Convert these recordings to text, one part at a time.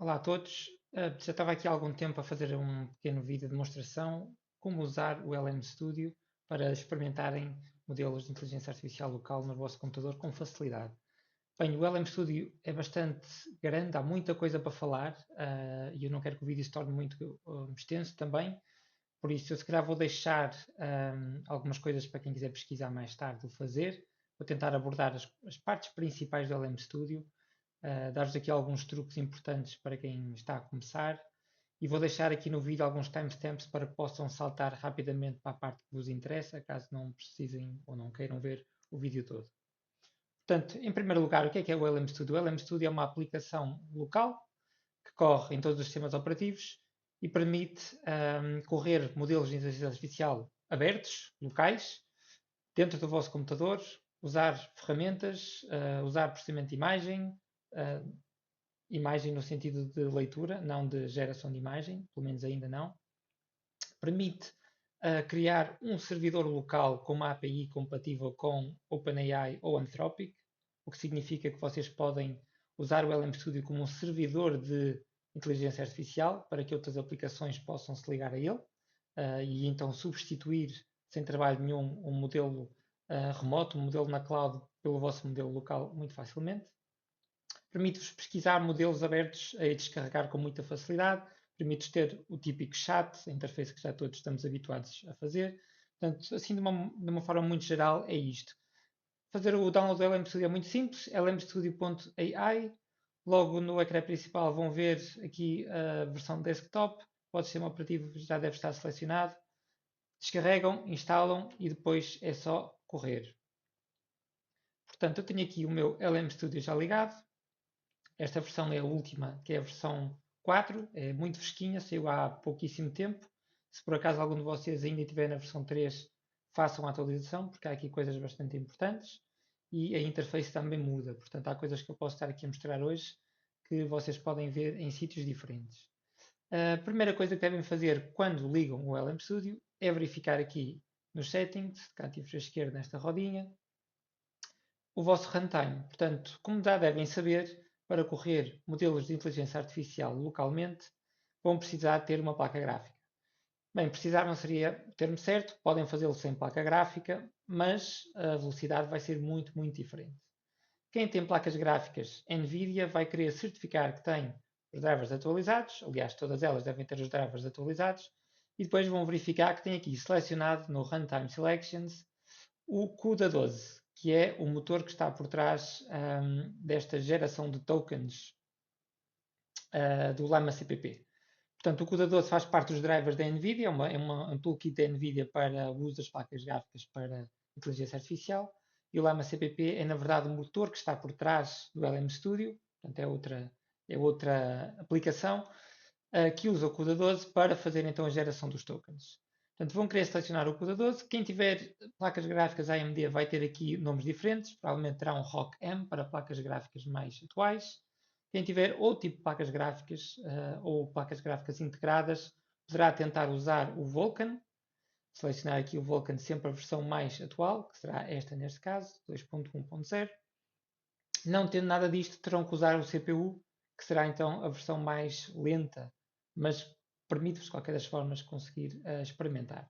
Olá a todos. Já estava aqui há algum tempo a fazer um pequeno vídeo de demonstração como usar o LM Studio para experimentarem modelos de inteligência artificial local no vosso computador com facilidade. Bem, o LM Studio é bastante grande, há muita coisa para falar e eu não quero que o vídeo se torne muito extenso também, por isso eu se calhar vou deixar algumas coisas para quem quiser pesquisar mais tarde o fazer. Vou tentar abordar as partes principais do LM Studio, dar-vos aqui alguns truques importantes para quem está a começar e vou deixar aqui no vídeo alguns timestamps para que possam saltar rapidamente para a parte que vos interessa, caso não precisem ou não queiram ver o vídeo todo. Portanto, em primeiro lugar, o que é o LM Studio? O LM Studio é uma aplicação local que corre em todos os sistemas operativos e permite correr modelos de inteligência artificial abertos, locais, dentro do vosso computador, usar ferramentas, usar processamento de imagem, uh, imagem no sentido de leitura, não de geração de imagem, pelo menos ainda não. Permite criar um servidor local com uma API compatível com OpenAI ou Anthropic, o que significa que vocês podem usar o LM Studio como um servidor de inteligência artificial para que outras aplicações possam se ligar a ele e então substituir sem trabalho nenhum um modelo remoto, um modelo na cloud pelo vosso modelo local muito facilmente. Permite-vos pesquisar modelos abertos e descarregar com muita facilidade. Permite-vos ter o típico chat, a interface que já todos estamos habituados a fazer. Portanto, assim de uma forma muito geral, é isto. Fazer o download do LM Studio é muito simples, lmstudio.ai. Logo no ecrã principal vão ver aqui a versão desktop. O sistema operativo já deve estar selecionado. Descarregam, instalam e depois é só correr. Portanto, eu tenho aqui o meu LM Studio já ligado. Esta versão é a última, que é a versão 4, é muito fresquinha, saiu há pouquíssimo tempo. Se por acaso algum de vocês ainda estiver na versão 3, façam a atualização, porque há aqui coisas bastante importantes e a interface também muda. Portanto, há coisas que eu posso estar aqui a mostrar hoje que vocês podem ver em sítios diferentes. A primeira coisa que devem fazer quando ligam o LM Studio é verificar aqui nos settings, canto à esquerda nesta rodinha, o vosso runtime. Portanto, como já devem saber, para correr modelos de inteligência artificial localmente, vão precisar ter uma placa gráfica. Bem, precisar não seria o termo certo, podem fazê-lo sem placa gráfica, mas a velocidade vai ser muito, muito diferente. Quem tem placas gráficas NVIDIA vai querer certificar que tem os drivers atualizados, aliás, todas elas devem ter os drivers atualizados, e depois vão verificar que tem aqui selecionado no Runtime Selections o CUDA 12, que é o motor que está por trás desta geração de tokens do Llama CPP. Portanto, o CUDA 12 faz parte dos drivers da NVIDIA, um toolkit da NVIDIA para o uso das placas gráficas para inteligência artificial, e o Llama CPP é, na verdade, o motor que está por trás do LM Studio, portanto, é outra aplicação que usa o CUDA 12 para fazer então a geração dos tokens. Portanto, vão querer selecionar o CUDA 12. Quem tiver placas gráficas AMD vai ter aqui nomes diferentes. Provavelmente terá um ROC-M para placas gráficas mais atuais. Quem tiver outro tipo de placas gráficas ou placas gráficas integradas poderá tentar usar o Vulkan. Selecionar aqui o Vulkan sempre a versão mais atual, que será esta neste caso, 2.1.0. Não tendo nada disto, terão que usar o CPU, que será então a versão mais lenta, mas permite-vos de qualquer das formas conseguir experimentar.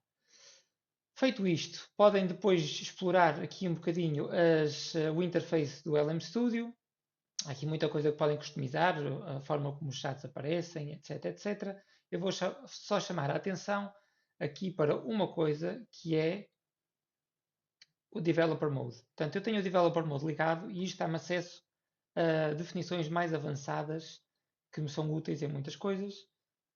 Feito isto, podem depois explorar aqui um bocadinho o interface do LM Studio. Há aqui muita coisa que podem customizar, a forma como os chats aparecem, etc, etc. Eu vou só chamar a atenção aqui para uma coisa que é o Developer Mode. Portanto, eu tenho o Developer Mode ligado e isto dá-me acesso a definições mais avançadas que me são úteis em muitas coisas.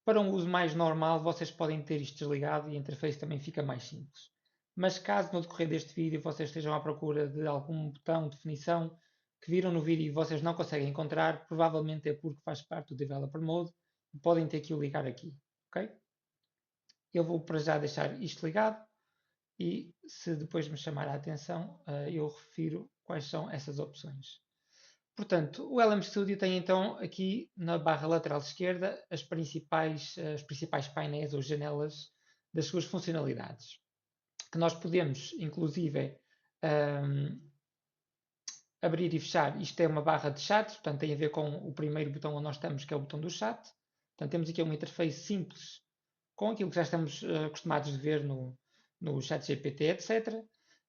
Para um uso mais normal, vocês podem ter isto desligado e a interface também fica mais simples. Mas caso no decorrer deste vídeo vocês estejam à procura de algum botão de definição que viram no vídeo e vocês não conseguem encontrar, provavelmente é porque faz parte do Developer Mode e podem ter que o ligar aqui. Ok? Eu vou para já deixar isto ligado e se depois me chamar a atenção, eu refiro quais são essas opções. Portanto, o LM Studio tem então aqui na barra lateral esquerda os principais painéis ou janelas das suas funcionalidades, que nós podemos inclusive um, abrir e fechar, isto é uma barra de chat, portanto tem a ver com o primeiro botão onde nós estamos, que é o botão do chat. Portanto, temos aqui uma interface simples com aquilo que já estamos acostumados de ver no chat GPT, etc.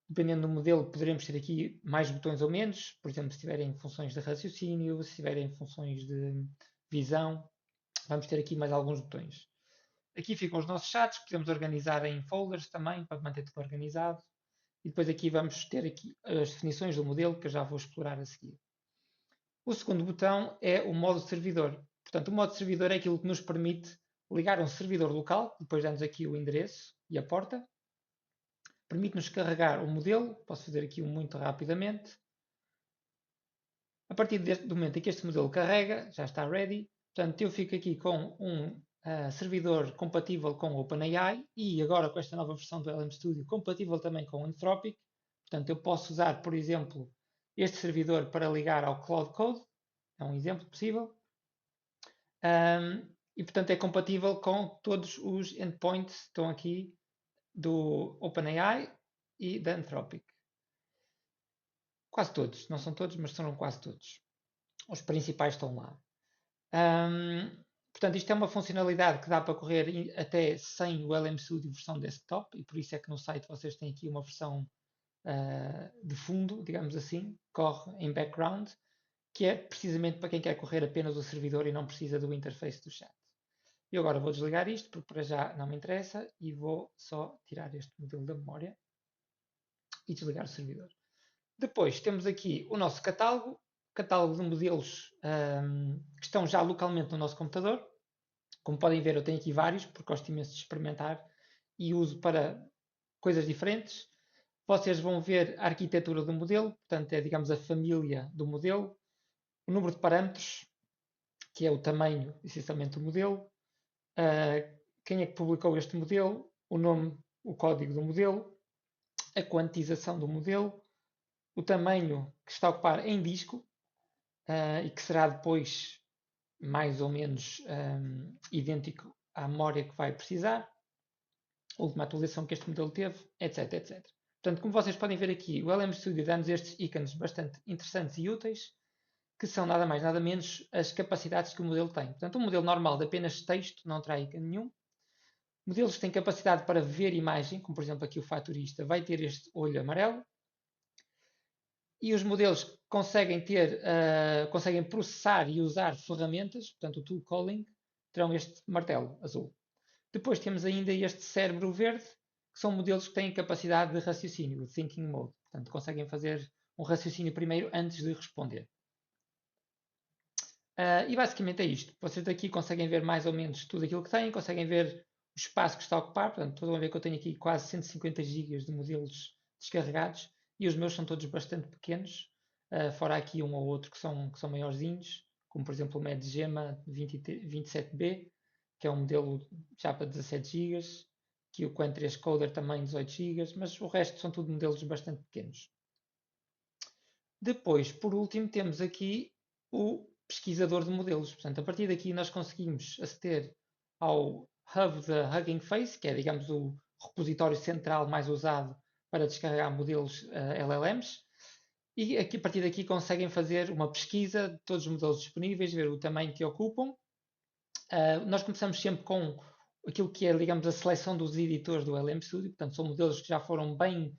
Dependendo do modelo, poderemos ter aqui mais botões ou menos, por exemplo, se tiverem funções de raciocínio, se tiverem funções de visão, vamos ter aqui mais alguns botões. Aqui ficam os nossos chats, que podemos organizar em folders também, para manter tudo organizado. E depois aqui vamos ter aqui as definições do modelo, que eu já vou explorar a seguir. O segundo botão é o modo servidor. Portanto, o modo servidor é aquilo que nos permite ligar um servidor local, depois damos aqui o endereço e a porta. Permite-nos carregar o modelo, posso fazer aqui muito rapidamente. A partir do momento em que este modelo carrega, já está ready. Portanto, eu fico aqui com um servidor compatível com o OpenAI e agora com esta nova versão do LM Studio compatível também com o Anthropic. Portanto, eu posso usar, por exemplo, este servidor para ligar ao Cloud Code. É um exemplo possível. E, portanto, é compatível com todos os endpoints que estão aqui do OpenAI e da Anthropic. Quase todos, não são todos, mas são quase todos. Os principais estão lá. Portanto, isto é uma funcionalidade que dá para correr até sem o LM Studio versão desktop e por isso é que no site vocês têm aqui uma versão de fundo, digamos assim, corre em background, que é precisamente para quem quer correr apenas o servidor e não precisa do interface do chat. Eu agora vou desligar isto porque para já não me interessa e vou só tirar este modelo da memória e desligar o servidor. Depois temos aqui o nosso catálogo de modelos que estão já localmente no nosso computador. Como podem ver, eu tenho aqui vários, porque gosto imenso de experimentar e uso para coisas diferentes. Vocês vão ver a arquitetura do modelo, portanto, é, digamos, a família do modelo, o número de parâmetros, que é o tamanho, essencialmente, do modelo, quem é que publicou este modelo, o nome, o código do modelo, a quantização do modelo, o tamanho que está a ocupar em disco e que será depois mais ou menos idêntico à memória que vai precisar, a última atualização que este modelo teve, etc, etc. Portanto, como vocês podem ver aqui, o LM Studio dá-nos estes ícones bastante interessantes e úteis, que são nada mais nada menos as capacidades que o modelo tem. Portanto, um modelo normal de apenas texto não terá ícone nenhum. Modelos que têm capacidade para ver imagem, como por exemplo aqui o fatorista, vai ter este olho amarelo. E os modelos conseguem processar e usar ferramentas, portanto o tool calling, terão este martelo azul. Depois temos ainda este cérebro verde, que são modelos que têm capacidade de raciocínio, o thinking mode. Portanto, conseguem fazer um raciocínio primeiro antes de responder. E basicamente é isto. Vocês daqui conseguem ver mais ou menos tudo aquilo que têm, conseguem ver o espaço que está a ocupar. Portanto, estão a ver que eu tenho aqui quase 150 GB de modelos descarregados e os meus são todos bastante pequenos. Fora aqui um ou outro que são maiorzinhos, como por exemplo o MedGema 27B, que é um modelo já para 17 GB, que o Quen 3 Coder também 18 GB, mas o resto são tudo modelos bastante pequenos. Depois, por último, temos aqui o pesquisador de modelos. Portanto, a partir daqui nós conseguimos aceder ao hub da Hugging Face, que é, digamos, o repositório central mais usado para descarregar modelos LLMs. E aqui, a partir daqui conseguem fazer uma pesquisa de todos os modelos disponíveis, ver o tamanho que ocupam. Nós começamos sempre com aquilo que é, digamos, a seleção dos editores do LM Studio. Portanto, são modelos que já foram bem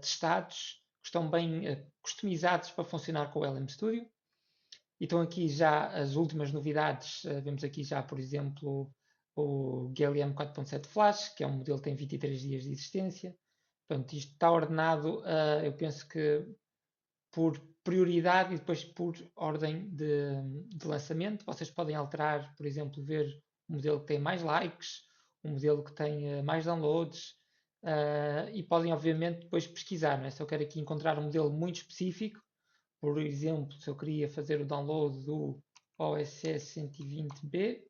testados, que estão bem customizados para funcionar com o LM Studio. E estão aqui já as últimas novidades. Vemos aqui já, por exemplo, o GLM 4.7 Flash, que é um modelo que tem 23 dias de existência. Portanto, isto está ordenado, eu penso que por prioridade e depois por ordem de lançamento. Vocês podem alterar, por exemplo, ver o modelo que tem mais likes, o modelo que tem mais downloads e podem, obviamente, depois pesquisar. Não é? Se eu quero aqui encontrar um modelo muito específico, por exemplo, se eu queria fazer o download do OSS 120B,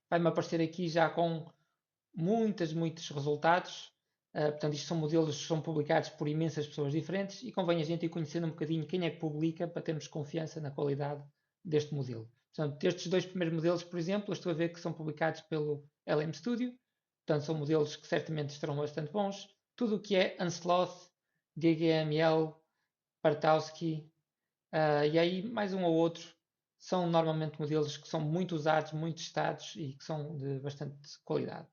vai-me aparecer aqui já com muitos resultados. Portanto, isto são modelos que são publicados por imensas pessoas diferentes e convém a gente ir conhecendo um bocadinho quem é que publica para termos confiança na qualidade deste modelo. Portanto, estes dois primeiros modelos, por exemplo, eu estou a ver que são publicados pelo LM Studio. Portanto, são modelos que certamente estarão bastante bons. Tudo o que é Unsloth, DGML, Bartowski, e aí mais um ou outro. São normalmente modelos que são muito usados, muito testados e que são de bastante qualidade.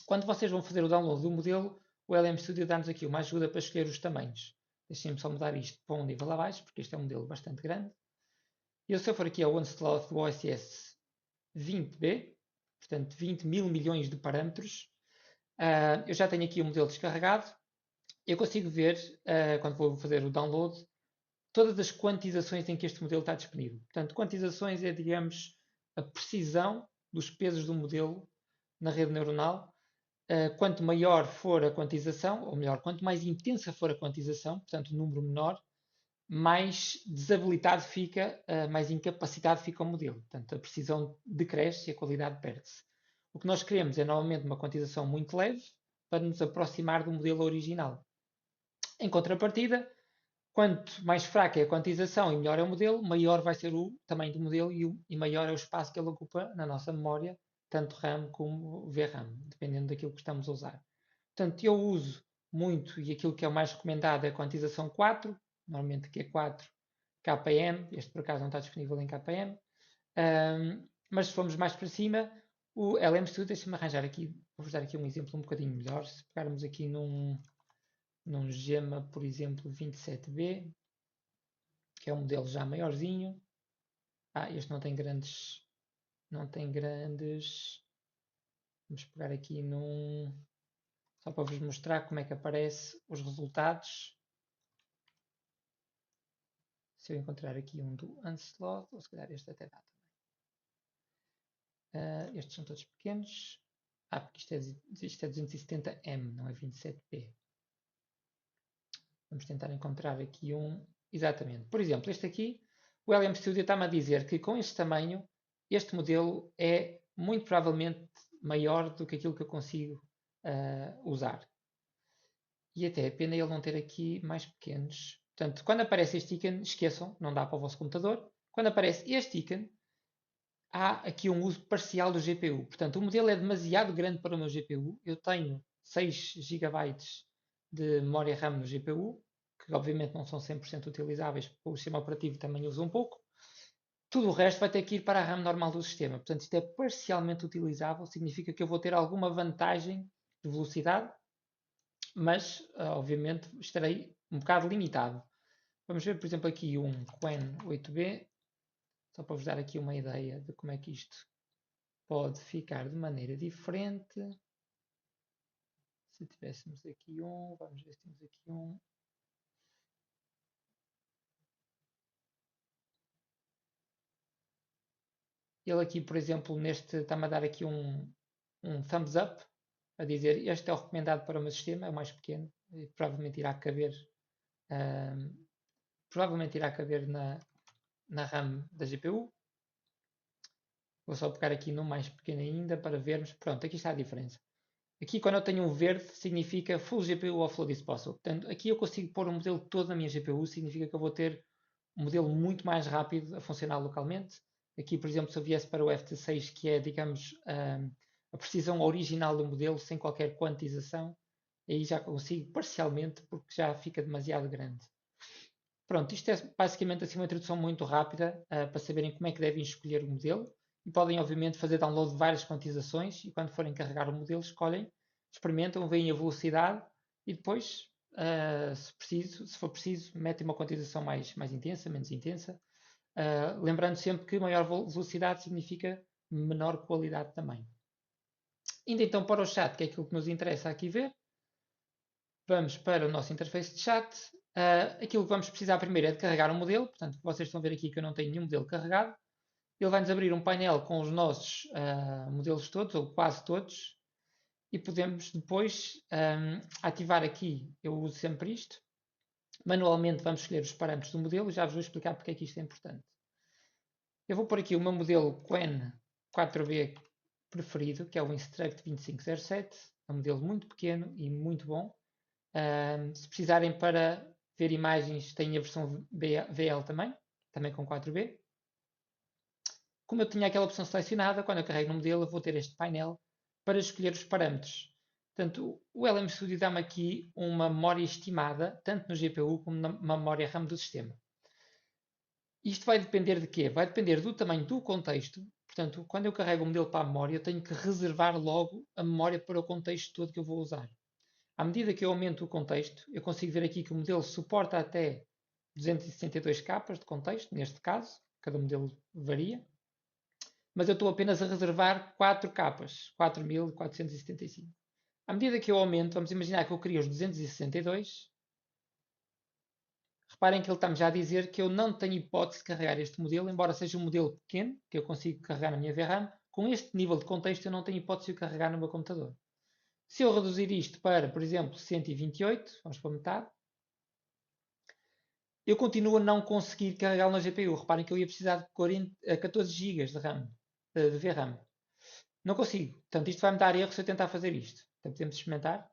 Quando vocês vão fazer o download do modelo, o LM Studio dá-nos aqui uma ajuda para escolher os tamanhos. Deixem-me só mudar isto para um nível abaixo, porque este é um modelo bastante grande. E se eu for aqui ao OneSloth do OSS 20B, portanto 20 mil milhões de parâmetros, eu já tenho aqui o modelo descarregado. Eu consigo ver, quando vou fazer o download, todas as quantizações em que este modelo está disponível. Portanto, quantizações é, digamos, a precisão dos pesos do modelo na rede neuronal. Quanto maior for a quantização, ou melhor, quanto mais intensa for a quantização, portanto, o número menor, mais desabilitado fica, mais incapacitado fica o modelo. Portanto, a precisão decresce e a qualidade perde-se. O que nós queremos é normalmente uma quantização muito leve para nos aproximar do modelo original. Em contrapartida, quanto mais fraca é a quantização e melhor é o modelo, maior vai ser o tamanho do modelo e maior é o espaço que ele ocupa na nossa memória, tanto RAM como VRAM, dependendo daquilo que estamos a usar. Portanto, eu uso muito, e aquilo que é o mais recomendado é a quantização 4, normalmente que é 4 KM, este por acaso não está disponível em KM, mas se formos mais para cima, o LM Studio, deixa-me arranjar aqui, vou-vos dar aqui um exemplo um bocadinho melhor, se pegarmos aqui num Gemma, por exemplo, 27B, que é um modelo já maiorzinho. Este não tem grandes, vamos pegar aqui só para vos mostrar como é que aparece os resultados. Se eu encontrar aqui um do Onslaught, ou se calhar este até dá também. Estes são todos pequenos. Porque isto é 270M, não é 27P. Vamos tentar encontrar aqui um. Exatamente. Por exemplo, este aqui, o LM Studio está-me a dizer que com este tamanho, este modelo é muito provavelmente maior do que aquilo que eu consigo usar. E até é pena ele não ter aqui mais pequenos. Portanto, quando aparece este ícone, esqueçam, não dá para o vosso computador. Quando aparece este ícone, há aqui um uso parcial do GPU. Portanto, o modelo é demasiado grande para o meu GPU. Eu tenho 6 GB de memória RAM no GPU, que obviamente não são 100% utilizáveis, porque o sistema operativo também usa um pouco. Tudo o resto vai ter que ir para a RAM normal do sistema. Portanto, isto é parcialmente utilizável, significa que eu vou ter alguma vantagem de velocidade, mas obviamente estarei um bocado limitado. Vamos ver, por exemplo, aqui um Qwen 8B, só para vos dar aqui uma ideia de como é que isto pode ficar de maneira diferente. Se tivéssemos aqui vamos ver se temos aqui um. Ele aqui, por exemplo, está-me a dar aqui um thumbs up, a dizer este é o recomendado para o meu sistema, é o mais pequeno, e provavelmente irá caber, na RAM da GPU. Vou só pegar aqui no mais pequeno ainda para vermos. Pronto, aqui está a diferença. Aqui, quando eu tenho um verde, significa Full GPU Offload Disposal. Portanto, aqui eu consigo pôr o modelo todo na minha GPU, significa que eu vou ter um modelo muito mais rápido a funcionar localmente. Aqui, por exemplo, se eu viesse para o FT6, que é, digamos, a precisão original do modelo, sem qualquer quantização, aí já consigo parcialmente, porque já fica demasiado grande. Pronto, isto é basicamente assim uma introdução muito rápida para saberem como é que devem escolher o modelo. E podem, obviamente, fazer download de várias quantizações e quando forem carregar o modelo, escolhem, experimentam, veem a velocidade e depois, se for preciso, metem uma quantização mais intensa, menos intensa. Lembrando sempre que maior velocidade significa menor qualidade também. Indo então para o chat, que é aquilo que nos interessa aqui ver. Vamos para o nosso interface de chat. Aquilo que vamos precisar primeiro é de carregar um modelo. Portanto, vocês estão a ver aqui que eu não tenho nenhum modelo carregado. Ele vai-nos abrir um painel com os nossos modelos todos, ou quase todos. E podemos depois ativar aqui, eu uso sempre isto. Manualmente vamos escolher os parâmetros do modelo. Já vos vou explicar porque é que isto é importante. Eu vou pôr aqui o meu modelo Qwen 4B preferido, que é o Instruct 2507. É um modelo muito pequeno e muito bom. Se precisarem para ver imagens, tem a versão VL também com 4B. Como eu tinha aquela opção selecionada, quando eu carrego no modelo, eu vou ter este painel para escolher os parâmetros. Portanto, o LM Studio dá-me aqui uma memória estimada, tanto no GPU como na memória RAM do sistema. Isto vai depender de quê? Vai depender do tamanho do contexto. Portanto, quando eu carrego o modelo para a memória, eu tenho que reservar logo a memória para o contexto todo que eu vou usar. À medida que eu aumento o contexto, eu consigo ver aqui que o modelo suporta até 262 capas de contexto, neste caso, cada modelo varia, mas eu estou apenas a reservar 4 capas, 4.475. À medida que eu aumento, vamos imaginar que eu queria os 262, reparem que ele está-me já a dizer que eu não tenho hipótese de carregar este modelo, embora seja um modelo pequeno, que eu consigo carregar na minha VRAM, com este nível de contexto eu não tenho hipótese de carregar no meu computador. Se eu reduzir isto para, por exemplo, 128, vamos para metade, eu continuo a não conseguir carregá-lo na GPU. Reparem que eu ia precisar de 14 GB de RAM, de VRAM. Não consigo. Portanto, isto vai-me dar erro se eu tentar fazer isto. Então, podemos experimentar.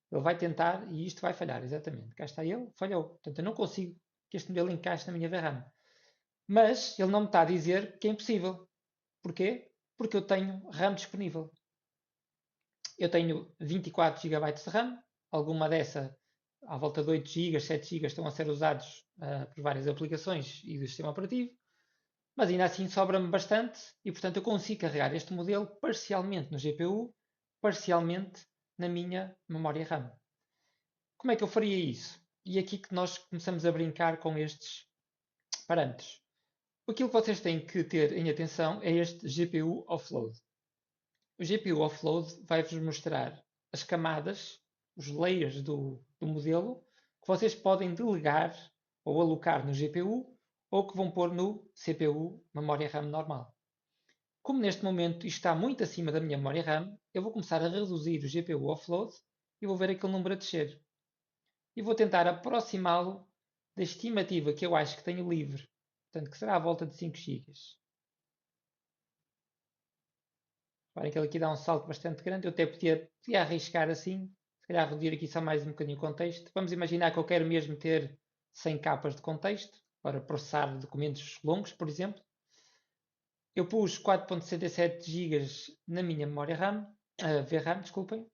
Ele vai tentar e isto vai falhar, exatamente. Cá está ele, falhou. Portanto, eu não consigo que este modelo encaixe na minha VRAM. Mas ele não me está a dizer que é impossível. Porquê? Porque eu tenho RAM disponível. Eu tenho 24 GB de RAM, alguma dessa, à volta de 8 GB, 7 GB, estão a ser usados por várias aplicações e do sistema operativo, mas ainda assim sobra-me bastante e, portanto, eu consigo carregar este modelo parcialmente no GPU, parcialmente na minha memória RAM. Como é que eu faria isso? E é aqui que nós começamos a brincar com estes parâmetros. Aquilo que vocês têm que ter em atenção é este GPU offload. O GPU offload vai-vos mostrar as camadas, os layers do modelo, que vocês podem delegar ou alocar no GPU ou que vão pôr no CPU, memória RAM normal. Como neste momento isto está muito acima da minha memória RAM, eu vou começar a reduzir o GPU offload e vou ver aquele número a descer. E vou tentar aproximá-lo da estimativa que eu acho que tenho livre, portanto que será à volta de 5 GB. Reparem que ele aqui dá um salto bastante grande. Eu até podia arriscar assim, se calhar reduzir aqui só mais um bocadinho o contexto. Vamos imaginar que eu quero mesmo ter 100 capas de contexto para processar documentos longos, por exemplo. Eu pus 4.67 GB na minha memória RAM, VRAM, desculpem,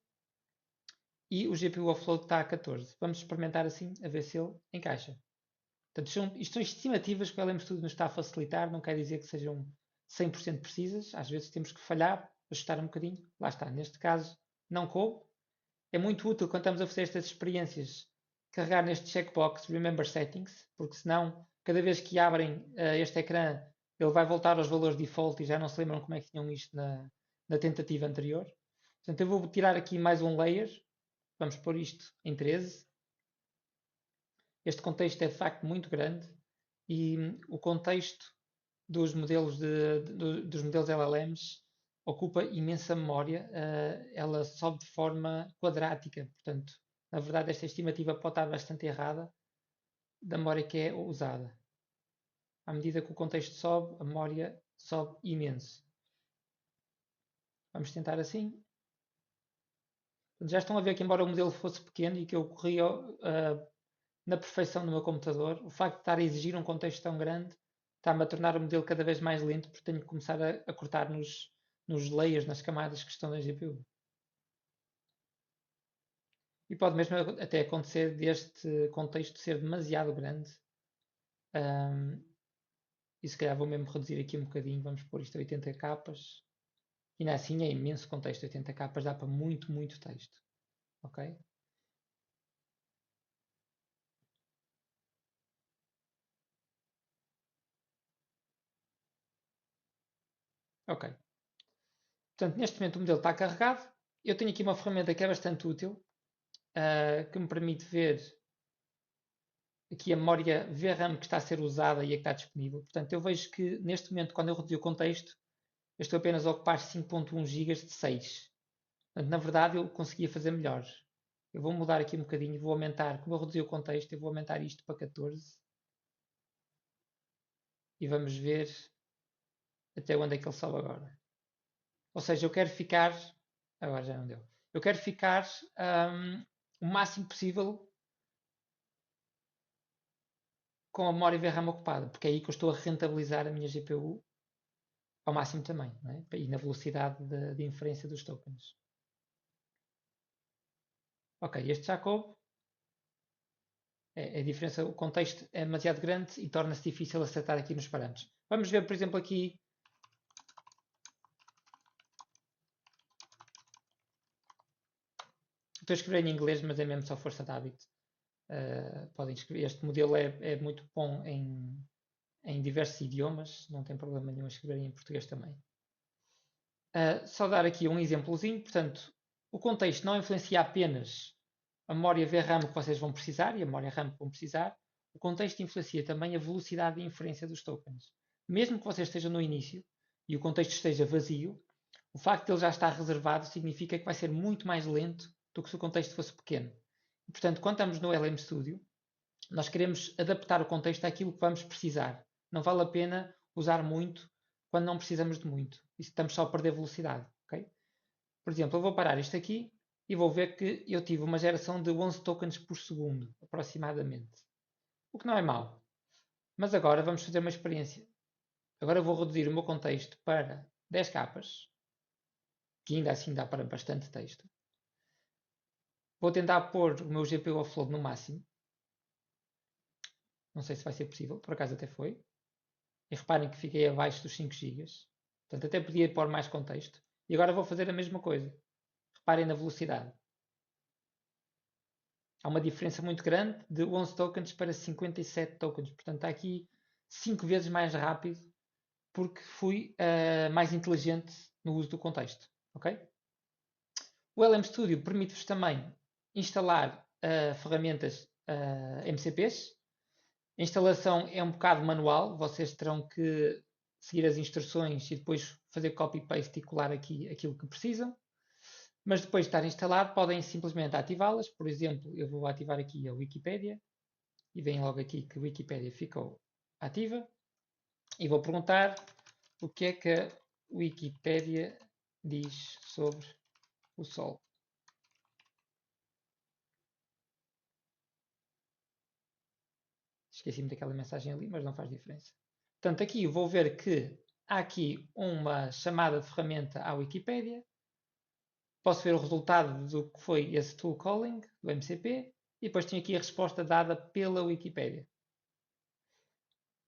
e o GPU offload está a 14. Vamos experimentar assim, a ver se ele encaixa. Portanto, isto são estimativas que o LM Studio nos está a facilitar, não quer dizer que sejam 100% precisas, às vezes temos que falhar, ajustar um bocadinho, lá está, neste caso não coube. É muito útil quando estamos a fazer estas experiências carregar neste checkbox Remember Settings, porque senão cada vez que abrem este ecrã ele vai voltar aos valores default e já não se lembram como é que tinham isto na tentativa anterior. Portanto, eu vou tirar aqui mais um layer, vamos pôr isto em 13. Este contexto é de facto muito grande e o contexto dos modelos, dos modelos LLMs ocupa imensa memória, ela sobe de forma quadrática, portanto, na verdade esta estimativa pode estar bastante errada da memória que é usada. À medida que o contexto sobe, a memória sobe imenso. Vamos tentar assim. Já estão a ver que embora o modelo fosse pequeno e que eu corria na perfeição no meu computador, o facto de estar a exigir um contexto tão grande está-me a tornar o modelo cada vez mais lento porque tenho que começar a cortar nos layers, nas camadas que estão na GPU. E pode mesmo até acontecer deste contexto ser demasiado grande. E se calhar vou mesmo reduzir aqui um bocadinho, vamos pôr isto a 80 capas. E ainda assim é imenso contexto, 80 capas dá para muito, muito texto. Ok? Ok. Portanto, neste momento o modelo está carregado. Eu tenho aqui uma ferramenta que é bastante útil, que me permite ver aqui a memória VRAM que está a ser usada e a que está disponível. Portanto, eu vejo que neste momento, quando eu reduzi o contexto, eu estou apenas a ocupar 5.1 GB de 6. Portanto, na verdade, eu conseguia fazer melhor. Eu vou mudar aqui um bocadinho, vou aumentar, como eu reduzi o contexto, eu vou aumentar isto para 14. E vamos ver até onde é que ele sobe agora. Ou seja, eu quero ficar, agora já não deu, eu quero ficar o máximo possível com a memória VRAM ocupada, porque é aí que eu estou a rentabilizar a minha GPU ao máximo também, não é? E na velocidade de inferência dos tokens. Ok, este já coube. A diferença, o contexto é demasiado grande e torna-se difícil acertar aqui nos parâmetros. Vamos ver, por exemplo, aqui. Estou a escrever em inglês, mas é mesmo só força de hábito. Podem escrever. Este modelo é muito bom em diversos idiomas, não tem problema nenhum escrever em português também. Só dar aqui um exemplozinho, portanto, o contexto não influencia apenas a memória VRAM que vocês vão precisar e a memória RAM que vão precisar, o contexto influencia também a velocidade de inferência dos tokens. Mesmo que vocês estejam no início e o contexto esteja vazio, o facto de ele já estar reservado significa que vai ser muito mais lento do que se o contexto fosse pequeno. E, portanto, quando estamos no LM Studio, nós queremos adaptar o contexto àquilo que vamos precisar. Não vale a pena usar muito quando não precisamos de muito. Isso estamos só a perder velocidade. Okay? Por exemplo, eu vou parar isto aqui e vou ver que eu tive uma geração de 11 tokens por segundo, aproximadamente. O que não é mau. Mas agora vamos fazer uma experiência. Agora eu vou reduzir o meu contexto para 10 capas, que ainda assim dá para bastante texto. Vou tentar pôr o meu GPU offload no máximo. Não sei se vai ser possível, por acaso até foi. E reparem que fiquei abaixo dos 5 GB. Portanto, até podia pôr mais contexto. E agora vou fazer a mesma coisa. Reparem na velocidade. Há uma diferença muito grande de 11 tokens para 57 tokens. Portanto, está aqui 5 vezes mais rápido porque fui mais inteligente no uso do contexto. Okay? O LM Studio permite-vos também instalar ferramentas MCPs. A instalação é um bocado manual, vocês terão que seguir as instruções e depois fazer copy-paste e colar aqui aquilo que precisam. Mas depois de estar instalado, podem simplesmente ativá-las. Por exemplo, eu vou ativar aqui a Wikipedia e vem logo aqui que a Wikipedia ficou ativa. E vou perguntar o que é que a Wikipedia diz sobre o Sol. Esqueci-me daquela mensagem ali, mas não faz diferença. Portanto, aqui vou ver que há aqui uma chamada de ferramenta à Wikipedia. Posso ver o resultado do que foi esse tool calling, do MCP, e depois tenho aqui a resposta dada pela Wikipedia.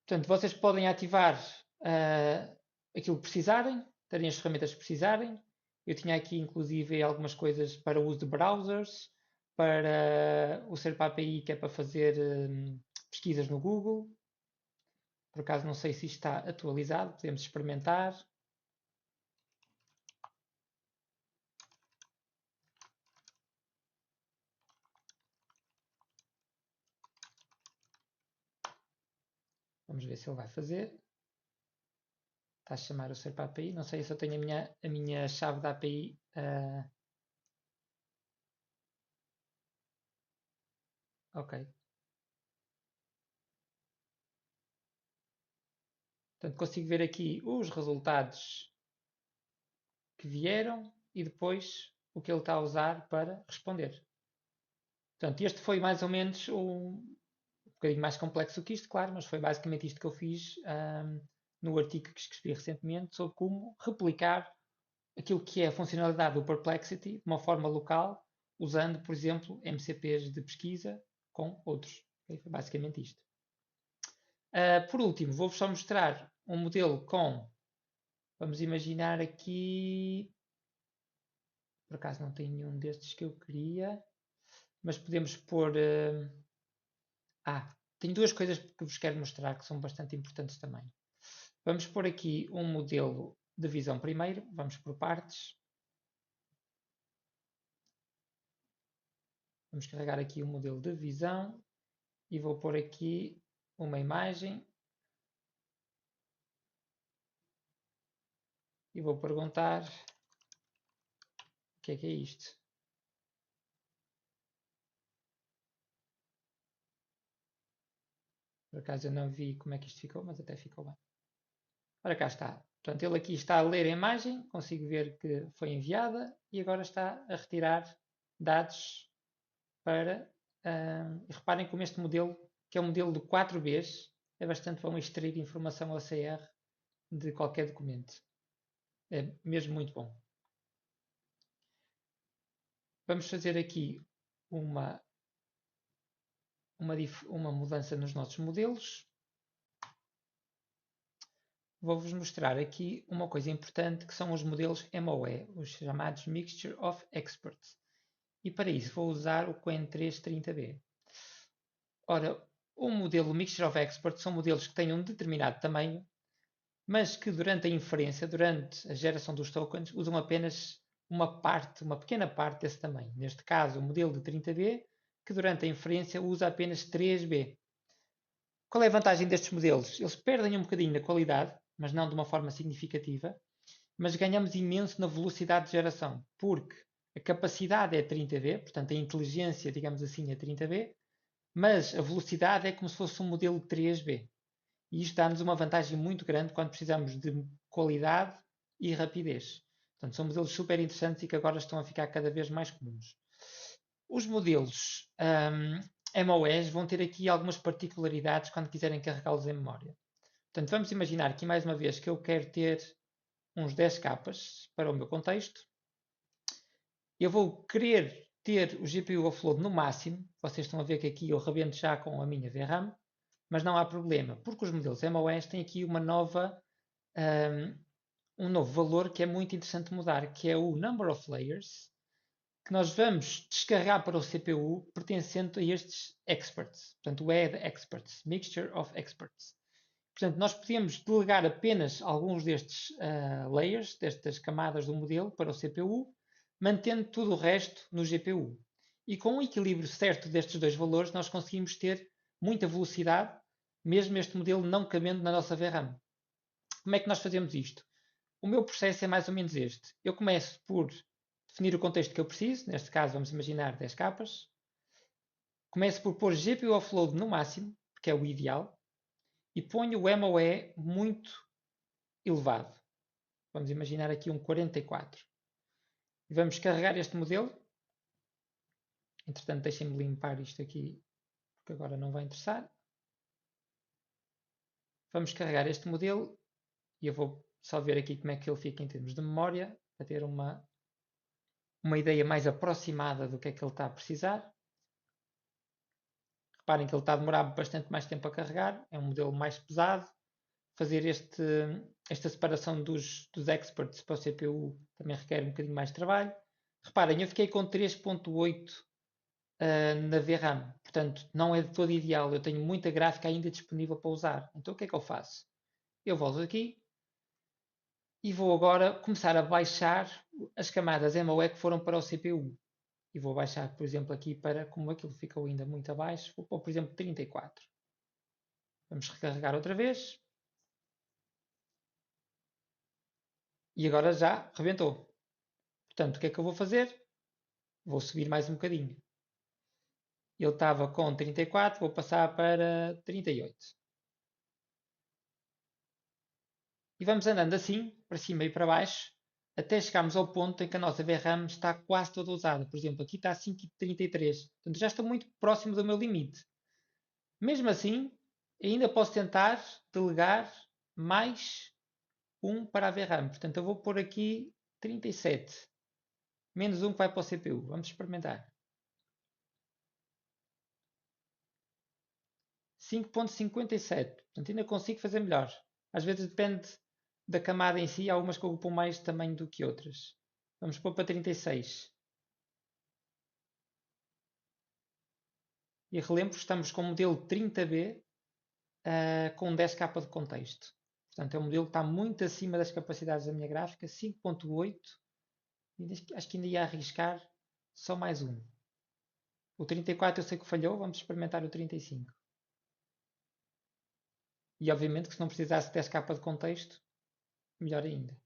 Portanto, vocês podem ativar aquilo que precisarem, terem as ferramentas que precisarem. Eu tinha aqui, inclusive, algumas coisas para o uso de browsers, para o SERP API, que é para fazer pesquisas no Google. Por acaso, não sei se isto está atualizado, podemos experimentar. Vamos ver se ele vai fazer. Está a chamar o SERP API. Não sei se eu tenho a minha chave da API. Ok. Portanto, consigo ver aqui os resultados que vieram e depois o que ele está a usar para responder. Portanto, este foi mais ou menos um bocadinho mais complexo que isto, claro, mas foi basicamente isto que eu fiz no artigo que escrevi recentemente sobre como replicar aquilo que é a funcionalidade do Perplexity de uma forma local, usando, por exemplo, MCPs de pesquisa com outros. Okay? Foi basicamente isto. Por último, vou-vos só mostrar um modelo com, vamos imaginar aqui, por acaso não tem nenhum destes que eu queria, mas podemos pôr. Tenho duas coisas que vos quero mostrar que são bastante importantes também. Vamos pôr aqui um modelo de visão primeiro, vamos por partes. Vamos carregar aqui o modelo de visão e vou pôr aqui uma imagem e vou perguntar o que é isto. Por acaso eu não vi como é que isto ficou, mas até ficou bem. Ora, cá está. Portanto, ele aqui está a ler a imagem, consigo ver que foi enviada e agora está a retirar dados para. E reparem como este modelo, que é um modelo de 4Bs, é bastante bom extrair informação OCR de qualquer documento. É mesmo muito bom. Vamos fazer aqui uma, uma mudança nos nossos modelos. Vou-vos mostrar aqui uma coisa importante que são os modelos MOE, os chamados Mixture of Experts. E para isso vou usar o Qwen 330B. Ora, o modelo Mixture of Experts são modelos que têm um determinado tamanho, mas que durante a inferência, durante a geração dos tokens, usam apenas uma pequena parte desse tamanho. Neste caso, o modelo de 30B, que durante a inferência usa apenas 3B. Qual é a vantagem destes modelos? Eles perdem um bocadinho na qualidade, mas não de uma forma significativa, mas ganhamos imenso na velocidade de geração, porque a capacidade é 30B, portanto a inteligência, digamos assim, é 30B, mas a velocidade é como se fosse um modelo 3B. E isto dá-nos uma vantagem muito grande quando precisamos de qualidade e rapidez. Portanto, são modelos super interessantes e que agora estão a ficar cada vez mais comuns. Os modelos MOEs vão ter aqui algumas particularidades quando quiserem carregá-los em memória. Portanto, vamos imaginar aqui mais uma vez que eu quero ter uns 10 capas para o meu contexto. Eu vou querer ter o GPU offload no máximo. Vocês estão a ver que aqui eu rebento já com a minha VRAM, mas não há problema, porque os modelos MOS têm aqui um novo valor que é muito interessante mudar, que é o Number of Layers, que nós vamos descarregar para o CPU pertencente a estes experts, portanto o ED experts, Mixture of Experts. Portanto, nós podemos delegar apenas alguns destes layers, destas camadas do modelo para o CPU, mantendo tudo o resto no GPU. E com o equilíbrio certo destes dois valores, nós conseguimos ter muita velocidade, mesmo este modelo não cabendo na nossa VRAM. Como é que nós fazemos isto? O meu processo é mais ou menos este. Eu começo por definir o contexto que eu preciso, neste caso vamos imaginar 10 capas. Começo por pôr GPU offload no máximo, que é o ideal, e ponho o MOE muito elevado. Vamos imaginar aqui um 44. E vamos carregar este modelo. Entretanto, deixem-me limpar isto aqui, porque agora não vai interessar. Vamos carregar este modelo e eu vou só ver aqui como é que ele fica em termos de memória, para ter uma ideia mais aproximada do que é que ele está a precisar. Reparem que ele está a demorar bastante mais tempo a carregar, é um modelo mais pesado. Fazer esta separação dos experts para o CPU também requer um bocadinho mais de trabalho. Reparem, eu fiquei com 3.8 na VRAM, portanto não é de todo ideal, eu tenho muita gráfica ainda disponível para usar. Então o que é que eu faço? Eu volto aqui e vou agora começar a baixar as camadas MOE que foram para o CPU. E vou baixar, por exemplo, aqui para, como aquilo ficou ainda muito abaixo, vou pôr, por exemplo, 34. Vamos recarregar outra vez. E agora já rebentou. Portanto, o que é que eu vou fazer? Vou subir mais um bocadinho. Ele estava com 34, vou passar para 38. E vamos andando assim, para cima e para baixo, até chegarmos ao ponto em que a nossa VRAM está quase toda usada. Por exemplo, aqui está a 5,33. Portanto, já estou muito próximo do meu limite. Mesmo assim, ainda posso tentar delegar mais um para a VRAM. Portanto, eu vou pôr aqui 37. Menos um que vai para o CPU. Vamos experimentar. 5.57. Portanto, ainda consigo fazer melhor. Às vezes depende da camada em si. Há algumas que ocupam mais tamanho do que outras. Vamos pôr para 36. E relembro, estamos com o modelo 30B com 10K de contexto. Portanto, é um modelo que está muito acima das capacidades da minha gráfica. 5.8. Acho que ainda ia arriscar só mais um. O 34 eu sei que falhou. Vamos experimentar o 35. E obviamente que se não precisasse de 10K de contexto, melhor ainda.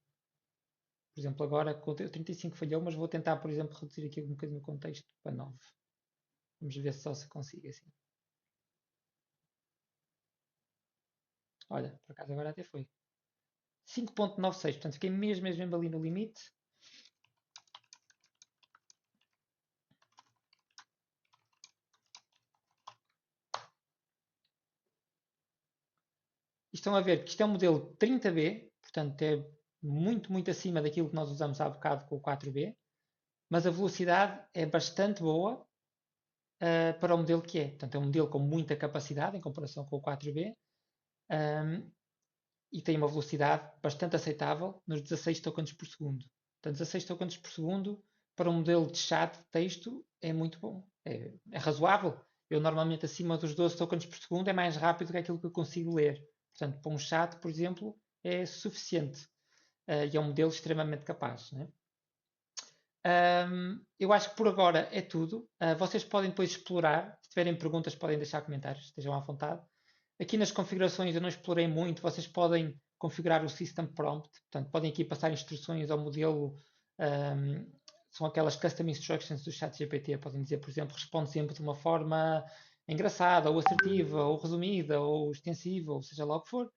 Por exemplo, agora o 35 falhou, mas vou tentar, por exemplo, reduzir aqui um bocadinho o contexto para 9. Vamos ver se só se consigo assim. Olha, por acaso agora até foi. 5.96, portanto fiquei mesmo ali no limite. E estão a ver que isto é um modelo 30B, portanto é muito acima daquilo que nós usamos há bocado com o 4B, mas a velocidade é bastante boa para o modelo que é. Portanto, é um modelo com muita capacidade em comparação com o 4B, um, e tem uma velocidade bastante aceitável nos 16 tokens por segundo. Portanto, 16 tokens por segundo para um modelo de chat de texto é muito bom, é razoável. Eu normalmente acima dos 12 tokens por segundo é mais rápido que aquilo que eu consigo ler. Portanto, para um chat, por exemplo, é suficiente. E é um modelo extremamente capaz. Né? Eu acho que por agora é tudo. Vocês podem depois explorar. Se tiverem perguntas, podem deixar comentários, estejam à vontade. Aqui nas configurações eu não explorei muito. Vocês podem configurar o System Prompt. Portanto, podem aqui passar instruções ao modelo. São aquelas custom instructions do ChatGPT. Podem dizer, por exemplo, responde sempre de uma forma engraçada, ou assertiva, ou resumida, ou extensiva, ou seja lá o que for.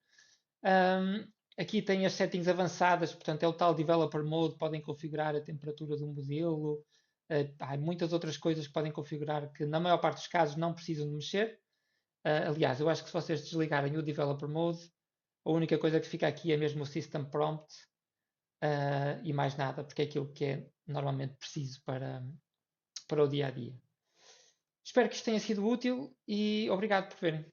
Aqui tem as settings avançadas, portanto é o tal Developer Mode, podem configurar a temperatura do modelo. Há muitas outras coisas que podem configurar que na maior parte dos casos não precisam de mexer. Aliás, eu acho que se vocês desligarem o Developer Mode, a única coisa que fica aqui é mesmo o System Prompt e mais nada, porque é aquilo que é normalmente preciso para o dia a dia. Espero que isto tenha sido útil e obrigado por verem.